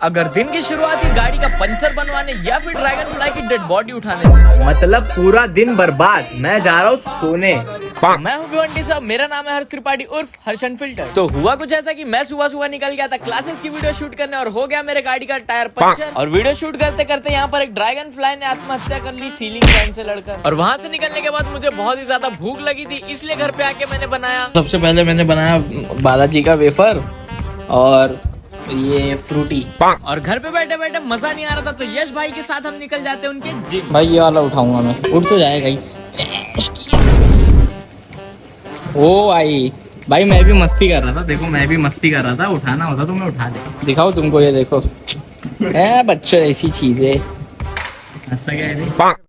अगर दिन की शुरुआत ही गाड़ी का पंचर बनवाने या फिर ड्रैगन फ्लाई की डेड बॉडी उठाने से, मतलब पूरा दिन बर्बाद। मैं जा रहा हूँ सोने। मैं हूँ भिवंडी साहब, मेरा नाम है हर्ष त्रिपाठी उर्फ हर्षन फिल्टर। तो हुआ कुछ ऐसा कि मैं सुबह सुबह निकल गया था क्लासेस की वीडियो शूट करने और हो गया मेरे गाड़ी का टायर पंचर। और वीडियो शूट करते करते यहाँ पर एक ड्रैगन फ्लाई ने आत्महत्या कर ली सीलिंग फैन से लड़कर। और वहाँ से निकलने के बाद मुझे बहुत ही ज्यादा भूख लगी थी, इसलिए घर पे आके मैंने बनाया। सबसे पहले मैंने बनाया बालाजी का वेफर और ये फ्रूटी। और घर पे बैठे बैठे मजा नहीं आ रहा था, तो यश भाई के साथ हम निकल जाते हैं उनके जिम। भाई ये वाला उठाऊंगा मैं, उठ तो जाएगा ही। ओ भाई मैं भी मस्ती कर रहा था, देखो मैं भी मस्ती कर रहा था। उठाना होता तो मैं उठा दे। दिखाओ तुमको, ये देखो बच्चों ऐसी चीजें। हंसता क्या है?